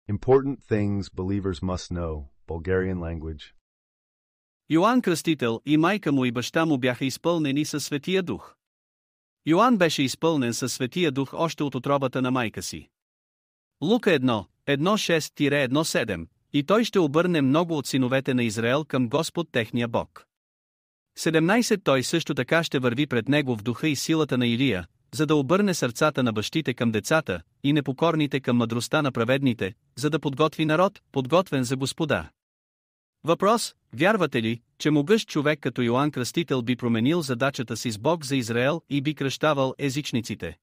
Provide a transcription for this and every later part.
Important things believers must know. Bulgarian language. Йоан Кръстител и майка му и баща му бяха изпълнени със Светия Дух. Йоан беше изпълнен със Светия Дух още от утробата на майка си. Лука 1:6-1:7 И той ще обърне много от синовете на Израел към Господ техния Бог. 17 Той също така ще върви пред него в духа и силата на Илия, за да обърне сърцата на бащите към децата и непокорните към мъдростта на праведните, за да подготви народ, подготвен за Господа. Въпрос: вярвате ли, че могъщ човек като Йоан Кръстител би променил задачата си с Бог за Израел и би кръщавал езичниците?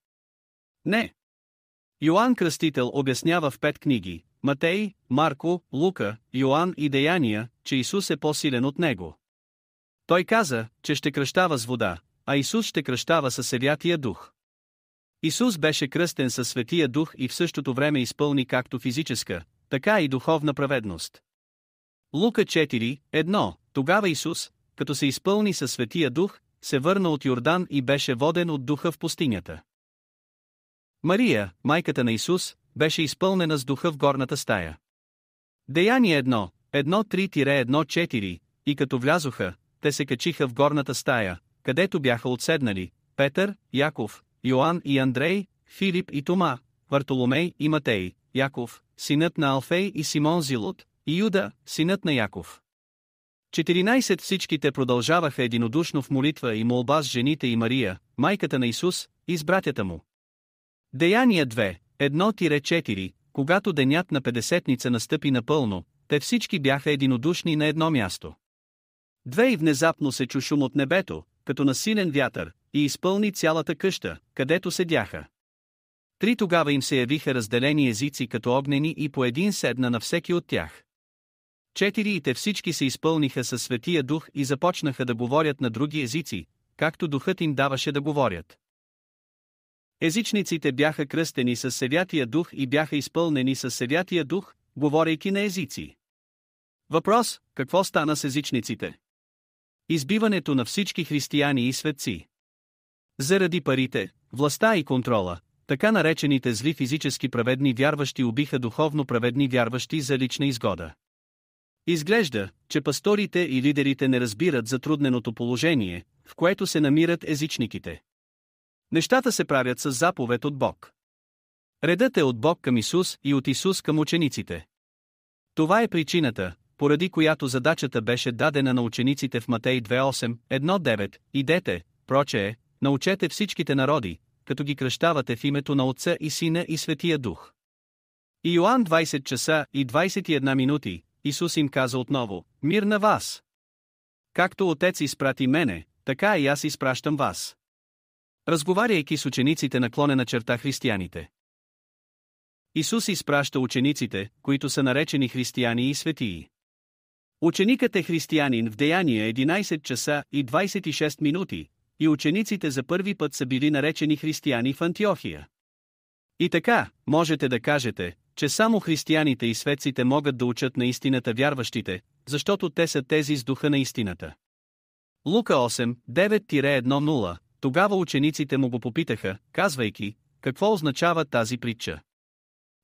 Не. Йоан Кръстител обяснява в 5 книги – Матей, Марко, Лука, Йоан и Деяния, че Исус е по-силен от него. Той каза, че ще кръщава с вода, а Исус ще кръщава със Святия Дух. Исус беше кръстен със Светия Дух и в същото време изпълни както физическа, така и духовна праведност. Лука 4:1 Тогава Исус, като се изпълни със Светия Дух, се върна от Йордан и беше воден от Духа в пустинята. Мария, майката на Исус, беше изпълнена с Духа в горната стая. Деяние 1:3-1:4 И като влязоха, те се качиха в горната стая, където бяха отседнали Петър, Яков, Йоан и Андрей, Филип и Тома, Вартоломей и Матей, Яков, синът на Алфей и Симон Зилот, и Юда, синът на Яков. 14 Всичките продължаваха единодушно в молитва и молба с жените и Мария, майката на Исус, и с братята му. Деяния 2:1-4 Когато денят на Петдесетница настъпи напълно, те всички бяха единодушни на едно място. 2 И внезапно се чу шум от небето, като на силен вятър, и изпълни цялата къща, където седяха. 3 Тогава им се явиха разделени езици като огнени и по един седна на всеки от тях. 4 И те всички се изпълниха със Светия Дух и започнаха да говорят на други езици, както Духът им даваше да говорят. Езичниците бяха кръстени със Святия Дух и бяха изпълнени със Святия Дух, говорейки на езици. Въпрос: какво стана с езичниците? Избиването на всички християни и светци. Заради парите, властта и контрола, така наречените зли физически праведни вярващи убиха духовно праведни вярващи за лична изгода. Изглежда, че пасторите и лидерите не разбират затрудненото положение, в което се намират езичниките. Нещата се правят с заповед от Бог. Редът е от Бог към Исус и от Исус към учениците. Това е причината, поради която задачата беше дадена на учениците в Матей 2:8-1:9 Идете, прочее, научете всичките народи, като ги кръщавате в името на Отца и Сина и Светия Дух. И Йоан 20:21 Исус им каза отново: мир на вас! Както Отец изпрати мене, така и аз изпращам вас. Разговаряйки с учениците наклонена черта християните. Исус изпраща учениците, които са наречени християни и светии. Ученикът е християнин в Деяния 11:26 и учениците за първи път са били наречени християни в Антиохия. И така, можете да кажете, че само християните и светците могат да учат на истината вярващите, защото те са тези с духа на истината. Лука 8:9-1:0 Тогава учениците му го попитаха, казвайки: какво означава тази притча?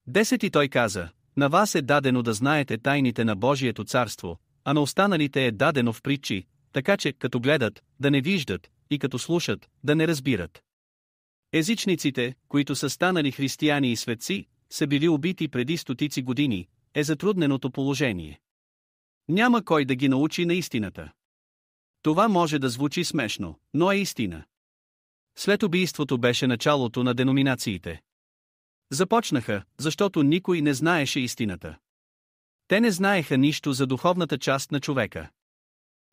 10 И той каза: на вас е дадено да знаете тайните на Божието царство, а на останалите е дадено в притчи, така че, като гледат, да не виждат, и като слушат, да не разбират. Езичниците, които са станали християни и светци, са били убити преди стотици години, е затрудненото положение. Няма кой да ги научи на истината. Това може да звучи смешно, но е истина. След убийството беше началото на деноминациите. Започнаха, защото никой не знаеше истината. Те не знаеха нищо за духовната част на човека.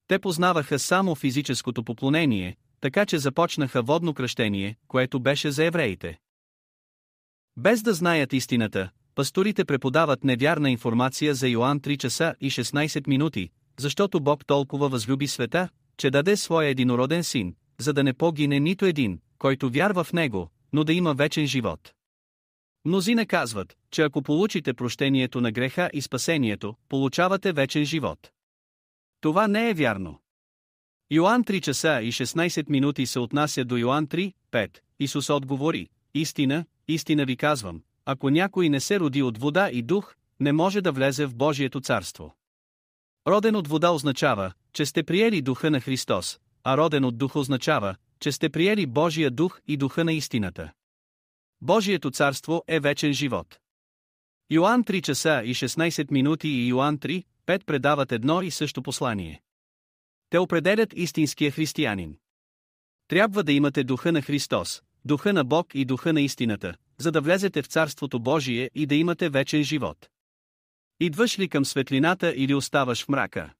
Те познаваха само физическото поклонение, така че започнаха водно кръщение, което беше за евреите. Без да знаят истината, пасторите преподават невярна информация за Йоан 3:16, защото Бог толкова възлюби света, че даде своя единороден син, за да не погине нито един, който вярва в него, но да има вечен живот. Мнозина казват, че ако получите прощението на греха и спасението, получавате вечен живот. Това не е вярно. Йоан 3:16 се отнася до Йоан 3:5. Исус отговори: истина, истина ви казвам, ако някой не се роди от вода и дух, не може да влезе в Божието царство. Роден от вода означава, че сте приели духа на Христос, а роден от духа означава, че сте приели Божия дух и духа на истината. Божието царство е вечен живот. Йоан 3 часа и 16 минути и Йоан 3, 5 предават едно и също послание. Те определят истинския християнин. Трябва да имате духа на Христос, духа на Бог и духа на истината, за да влезете в Царството Божие и да имате вечен живот. Идваш ли към светлината или оставаш в мрака?